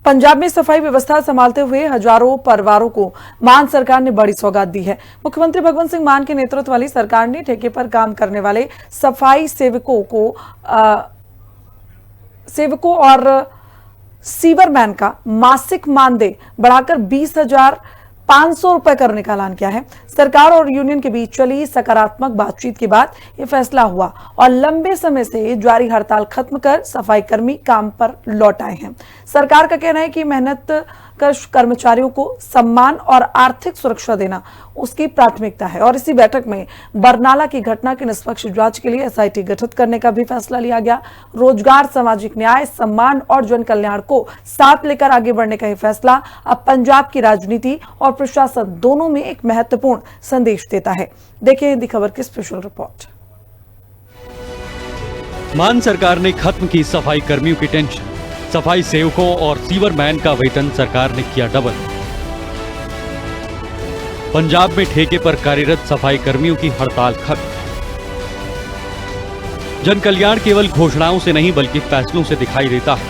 पंजाब में सफाई व्यवस्था संभालते हुए हजारों परिवारों को मान सरकार ने बड़ी सौगात दी है। मुख्यमंत्री भगवंत सिंह मान के नेतृत्व वाली सरकार ने ठेके पर काम करने वाले सफाई सेवकों और सीवरमैन का मासिक मानदेय बढ़ाकर 20,500 रुपए करने का ऐलान किया है। सरकार और यूनियन के बीच चली सकारात्मक बातचीत के बाद यह फैसला हुआ और लंबे समय से जारी हड़ताल खत्म कर सफाई कर्मी काम पर लौट आए हैं। सरकार का कहना है कि मेहनत कश कर्मचारियों को सम्मान और आर्थिक सुरक्षा देना उसकी प्राथमिकता है और इसी बैठक में बरनाला की घटना की निष्पक्ष जांच के लिए एसआईटी गठित करने का भी फैसला लिया गया। रोजगार, सामाजिक न्याय, सम्मान और जन कल्याण को साथ लेकर आगे बढ़ने का यह फैसला अब पंजाब की राजनीति और प्रशासन दोनों में एक महत्वपूर्ण संदेश देता है। देखिए हिंदी खबर की स्पेशल रिपोर्ट। मान सरकार ने खत्म की सफाई कर्मियों की टेंशन, सफाई सेवकों और सीवरमैन का वेतन सरकार ने किया डबल। पंजाब में ठेके पर कार्यरत सफाई कर्मियों की हड़ताल खत्म। जन कल्याण केवल घोषणाओं से नहीं बल्कि फैसलों से दिखाई देता है।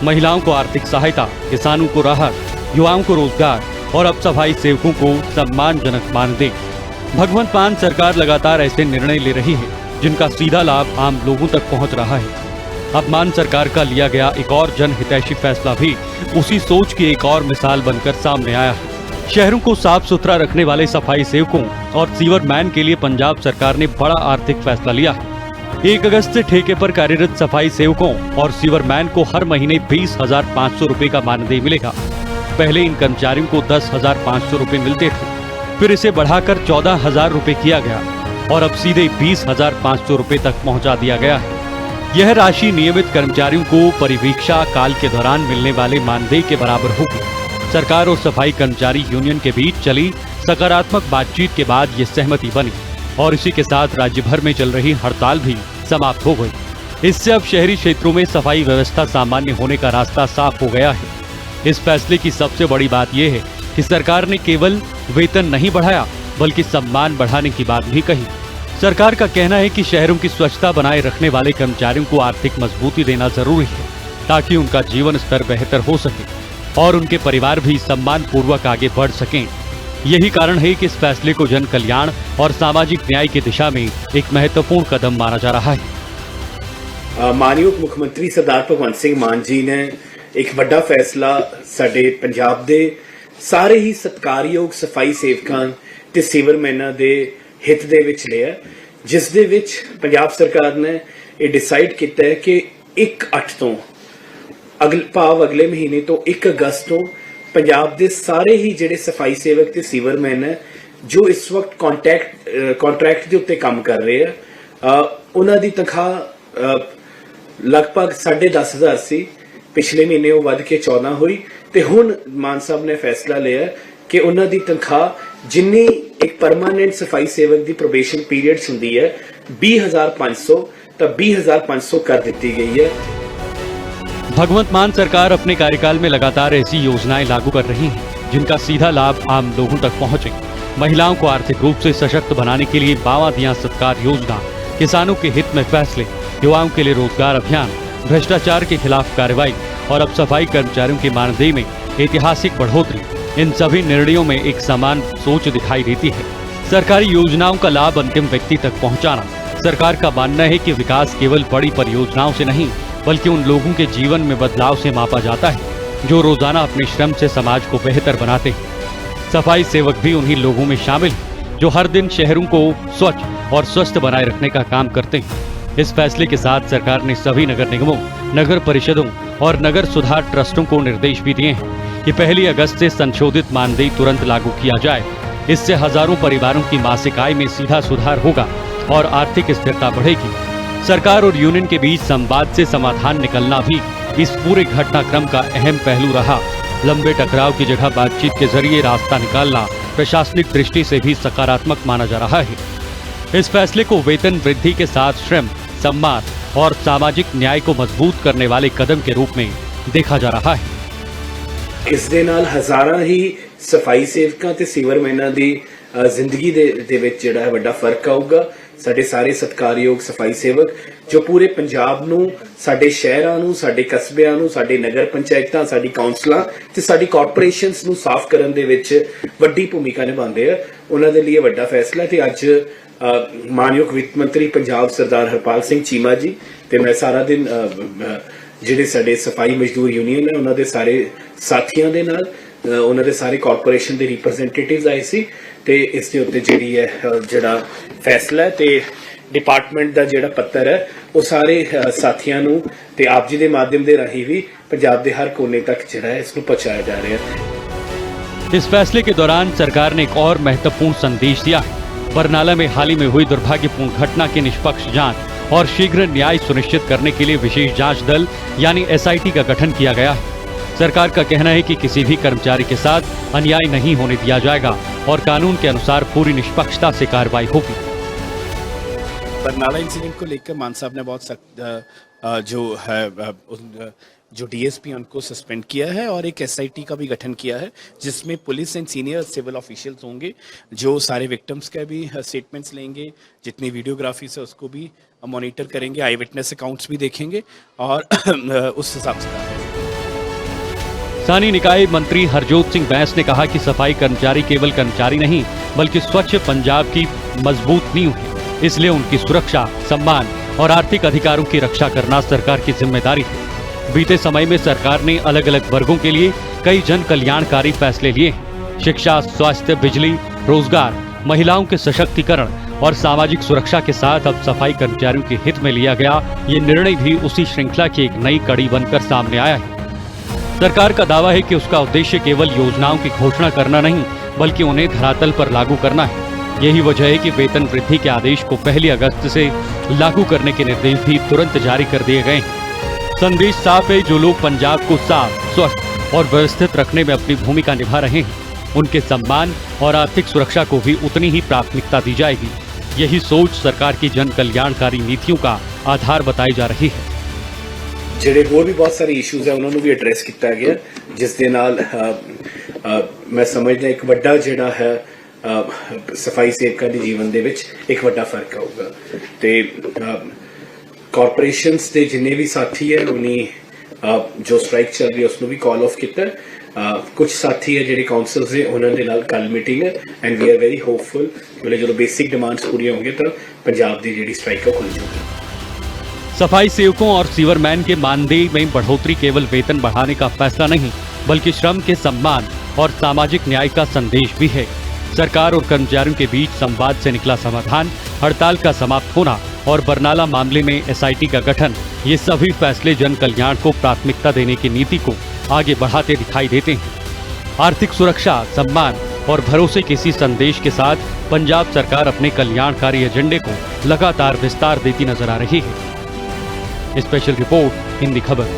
महिलाओं को आर्थिक सहायता, किसानों को राहत, युवाओं को रोजगार और अब सफाई सेवकों को सम्मानजनक मानदेय। भगवंत मान सरकार लगातार ऐसे निर्णय ले रही है जिनका सीधा लाभ आम लोगों तक पहुंच रहा है। अब मान सरकार का लिया गया एक और जनहितैषी फैसला भी उसी सोच की एक और मिसाल बनकर सामने आया है। शहरों को साफ सुथरा रखने वाले सफाई सेवकों और सीवरमैन के लिए पंजाब सरकार ने बड़ा आर्थिक फैसला लिया है। 1 अगस्त से ठेके पर कार्यरत सफाई सेवकों और सीवरमैन को हर महीने 20,500 रुपए का मानदेय मिलेगा। पहले इन कर्मचारियों को 10,500 रुपए मिलते थे, फिर इसे बढ़ाकर 14,000 रुपए किया गया और अब सीधे 20,500 रुपए तक पहुंचा दिया गया है। यह राशि नियमित कर्मचारियों को परिवीक्षा काल के दौरान मिलने वाले मानदेय के बराबर होगी। सरकार और सफाई कर्मचारी यूनियन के बीच चली सकारात्मक बातचीत के बाद ये सहमति बनी और इसी के साथ राज्य भर में चल रही हड़ताल भी समाप्त हो गई। इससे अब शहरी क्षेत्रों में सफाई व्यवस्था सामान्य होने का रास्ता साफ हो गया है। इस फैसले की सबसे बड़ी बात यह है कि सरकार ने केवल वेतन नहीं बढ़ाया बल्कि सम्मान बढ़ाने की बात भी कही। सरकार का कहना है कि शहरों की स्वच्छता बनाए रखने वाले कर्मचारियों को आर्थिक मजबूती देना जरूरी है ताकि उनका जीवन स्तर बेहतर हो सके और उनके परिवार भी सम्मान पूर्वक आगे बढ़ सकें। यही कारण है कि इस फैसले को जन कल्याण और सामाजिक न्याय की दिशा में एक महत्वपूर्ण कदम माना जा रहा है। मानयोग मुख्यमंत्री सरदार भगवंत सिंह मान जी ने एक बड़ा फैसला साडे पंजाब दे सारे ही सत्कारयोग सफाई सेवकां ते सीवरमैनां दे हित दे विच लिया, जिस दे विच पंजाब सरकार ने ये डिसाइड किया है कि 1/8 तो अगले महीने तो 1 अगस्त तो पंजाब दे सारे ही जिहड़े सफाई सेवक ते सीवरमैन है जो इस वक्त कॉन्ट्रैक्ट के उत्ते काम कर रहे हैं, उन्हां दी तनख्वाह लगभग 10,500 सी। पिछले महीने वो वध के 14 हुई ते हुण मान साहब ने फैसला लिया कि उन्हां दी तनख्वाह जिन्नी एक परमानेंट सफाई सेवक दी प्रोबेशन पीरियड्स हुंदी है 20,500 तो 20,500 कर दी गई है। भगवंत मान सरकार अपने कार्यकाल में लगातार ऐसी योजनाएं लागू कर रही हैं जिनका सीधा लाभ आम लोगों तक पहुंचे। महिलाओं को आर्थिक रूप से सशक्त बनाने के लिए बावा दिया सत्कार योजना, किसानों के हित में फैसले, युवाओं के लिए रोजगार अभियान, भ्रष्टाचार के खिलाफ कार्रवाई और अब सफाई कर्मचारियों के मानदेय में ऐतिहासिक बढ़ोतरी, इन सभी निर्णयों में एक समान सोच दिखाई देती है। सरकारी योजनाओं का लाभ अंतिम व्यक्ति तक पहुंचाना। सरकार का मानना है कि विकास केवल बड़ी परियोजनाओं से नहीं बल्कि उन लोगों के जीवन में बदलाव से मापा जाता है जो रोजाना अपने श्रम से समाज को बेहतर बनाते हैं। सफाई सेवक भी उन्हीं लोगों में शामिल हैं जो हर दिन शहरों को स्वच्छ और स्वस्थ बनाए रखने का काम करते हैं। इस फैसले के साथ सरकार ने सभी नगर निगमों, नगर परिषदों और नगर सुधार ट्रस्टों को निर्देश भी दिए हैं कि 1 अगस्त से संशोधित मानदेय तुरंत लागू किया जाए। इससे हजारों परिवारों की मासिक आय में सीधा सुधार होगा और आर्थिक स्थिरता बढ़ेगी। सरकार और यूनियन के बीच संवाद से समाधान निकलना भी इस पूरे घटनाक्रम का अहम पहलू रहा। लंबे टकराव की जगह बातचीत के जरिए रास्ता निकालना प्रशासनिक दृष्टि से भी सकारात्मक माना जा रहा है। इस फैसले को वेतन वृद्धि के साथ श्रम, सम्मान और सामाजिक न्याय को मजबूत करने वाले कदम के रूप में देखा जा रहा है। इस दे नाल हजारां ही सफाई सेवकां ते सीवरमैनां दी ਜ਼ਿੰਦਗੀ ਦੇ ਵਿੱਚ ਜਿਹੜਾ ਹੈ ਵੱਡਾ ਫਰਕ ਆਊਗਾ। ਸਾਡੇ ਸਾਰੇ ਸਤਿਕਾਰਯੋਗ ਸਫਾਈ ਸੇਵਕ ਜੋ ਪੂਰੇ ਪੰਜਾਬ ਨੂੰ, ਸਾਡੇ ਸ਼ਹਿਰਾਂ ਨੂੰ, ਸਾਡੇ ਕਸਬਿਆਂ ਨੂੰ, ਸਾਡੇ ਨਗਰ ਪੰਚਾਇਤਾਂ, ਸਾਡੀ ਕਾਉਂਸਲਾਂ ਤੇ ਸਾਡੀ ਕਾਰਪੋਰੇਸ਼ਨਸ ਨੂੰ ਸਾਫ਼ ਕਰਨ ਦੇ ਵਿੱਚ ਵੱਡੀ ਭੂਮਿਕਾ ਨਿਭਾਉਂਦੇ ਆ, ਉਹਨਾਂ ਦੇ ਲਈ ਵੱਡਾ ਫੈਸਲਾ। ਤੇ ਅੱਜ ਮਾਨਯੋਗ ਵਿੱਤ ਮੰਤਰੀ ਪੰਜਾਬ ਸਰਦਾਰ ਹਰਪਾਲ ਸਿੰਘ ਚੀਮਾ ਜੀ ਤੇ ਮੈਂ ਸਾਰਾ ਦਿਨ ਜਿਹੜੇ ਸਾਡੇ ਸਫਾਈ ਮਜ਼ਦੂਰ ਯੂਨੀਅਨ ਹੈ ਉਹਨਾਂ ਦੇ ਸਾਰੇ ਸਾਥੀਆਂ ਦੇ ਨਾਲ, ਉਹਨਾਂ ਦੇ ਸਾਰੇ ਕਾਰਪੋਰੇਸ਼ਨ ਦੇ ਰਿਪਰੈਜ਼ੈਂਟੇਟਿਵਸ ਆਏ ਸੀ ਤੇ ਇਸ ਦੇ ਉੱਤੇ ਜਿਹੜਾ ਫੈਸਲਾ ਤੇ ਡਿਪਾਰਟਮੈਂਟ ਦਾ ਜਿਹੜਾ ਪੱਤਰ ਹੈ ਉਹ ਸਾਰੇ ਸਾਥੀਆਂ ਨੂੰ ਤੇ ਆਪ ਜੀ ਦੇ ਮਾਧਿਅਮ ਦੇ ਰਾਹੀਂ ਵੀ ਪੰਜਾਬ ਦੇ ਹਰ ਕੋਨੇ तक ਜਿਹੜਾ ਹੈ ਇਸ ਨੂੰ ਪਹੁੰਚਾਇਆ ਜਾ ਰਿਹਾ है। इस फैसले के दौरान सरकार ने एक और महत्वपूर्ण संदेश दिया है। बरनाला में हाल ही में हुई दुर्भाग्यपूर्ण घटना की निष्पक्ष जांच और शीघ्र न्याय सुनिश्चित करने के लिए विशेष जांच दल यानी SIT का गठन किया गया है। सरकार का कहना है कि किसी भी कर्मचारी के साथ अन्याय नहीं होने दिया जाएगा और कानून के अनुसार पूरी निष्पक्षता से कार्रवाई होगी। बरनाला इंसिडेंट को लेकर मान साहब ने बहुत सख्त जो DSP उनको सस्पेंड किया है और एक SIT का भी गठन किया है जिसमें police and senior civil officials होंगे जो सारे विक्टिम्स का भी स्टेटमेंट्स लेंगे, जितनी वीडियोग्राफी से उसको भी मॉनिटर करेंगे, आई विटनेस अकाउंट्स भी देखेंगे और उस हिसाब से। स्थानीय निकाय मंत्री हरजोत सिंह बैंस ने कहा कि सफाई कर्मचारी केवल कर्मचारी नहीं बल्कि स्वच्छ पंजाब की मजबूत नींव है, इसलिए उनकी सुरक्षा, सम्मान और आर्थिक अधिकारों की रक्षा करना सरकार की जिम्मेदारी है। बीते समय में सरकार ने अलग अलग वर्गों के लिए कई जन कल्याणकारी फैसले लिए हैं। शिक्षा, स्वास्थ्य, बिजली, रोजगार, महिलाओं के सशक्तिकरण और सामाजिक सुरक्षा के साथ अब सफाई कर्मचारियों के हित में लिया गया ये निर्णय भी उसी श्रृंखला की एक नई कड़ी बनकर सामने आया है। सरकार का दावा है कि उसका उद्देश्य केवल योजनाओं की घोषणा करना नहीं बल्कि उन्हें धरातल पर लागू करना है। यही वजह है कि वेतन वृद्धि के आदेश को 1 अगस्त से लागू करने के निर्देश भी तुरंत जारी कर दिए गए हैं। संदेश साफ है, जो लोग पंजाब को साफ, स्वस्थ और व्यवस्थित रखने में अपनी भूमिका निभा रहे हैं उनके सम्मान और आर्थिक सुरक्षा को भी उतनी ही प्राथमिकता दी जाएगी। यही सोच सरकार की जन कल्याणकारी नीतियों का आधार बताई जा रही है। ਜਿਹੜੇ ਹੋਰ ਵੀ ਬਹੁਤ ਸਾਰੇ ਇਸ਼ੂਜ਼ ਹੈ ਉਹਨਾਂ ਨੂੰ ਵੀ ਐਡਰੈਸ ਕੀਤਾ ਗਿਆ ਜਿਸ ਦੇ ਨਾਲ ਮੈਂ ਸਮਝਦਾ ਇੱਕ ਵੱਡਾ ਜਿਹੜਾ ਹੈ ਸਫਾਈ ਸੇਵਕਾਂ ਦੇ ਜੀਵਨ ਦੇ ਵਿੱਚ ਇੱਕ ਵੱਡਾ ਫਰਕ ਆਊਗਾ ਤੇ ਕਾਰਪੋਰੇਸ਼ਨਸ ਦੇ ਜਿੰਨੇ ਵੀ ਸਾਥੀ ਹੈ ਉਹਨੀ ਜੋ ਸਟ੍ਰਾਈਕ ਚੱਲ ਰਹੀ ਹੈ ਉਸ ਨੂੰ ਵੀ ਕਾਲ ਆਫ ਕੀਤਾ। ਕੁਝ ਸਾਥੀ ਹੈ ਜਿਹੜੇ ਕਾਉਂਸਲਸ ਦੇ ਉਹਨਾਂ ਦੇ ਨਾਲ ਕੱਲ ਮੀਟਿੰਗ ਹੈ and we are very hopeful ਕਿ ਜਦੋਂ ਬੇਸਿਕ ਡਿਮਾਂਡਸ ਪੂਰੀਆਂ ਹੋਣਗੀਆਂ ਤਾਂ ਪੰਜਾਬ ਦੀ ਜਿਹੜੀ ਸਟ੍ਰਾਈਕ ਹੈ ਖੁੱਲ ਜਾਊਗੀ। सफाई सेवकों और सीवरमैन के मानदेय में बढ़ोतरी केवल वेतन बढ़ाने का फैसला नहीं बल्कि श्रम के सम्मान और सामाजिक न्याय का संदेश भी है। सरकार और कर्मचारियों के बीच संवाद से निकला समाधान, हड़ताल का समाप्त होना और बरनाला मामले में SIT का गठन, ये सभी फैसले जन कल्याण को प्राथमिकता देने की नीति को आगे बढ़ाते दिखाई देते हैं। आर्थिक सुरक्षा, सम्मान और भरोसे के इसी संदेश के साथ पंजाब सरकार अपने कल्याणकारी एजेंडे को लगातार विस्तार देती नजर आ रही है। स्पेशल रिपोर्ट, हिंदी खबर।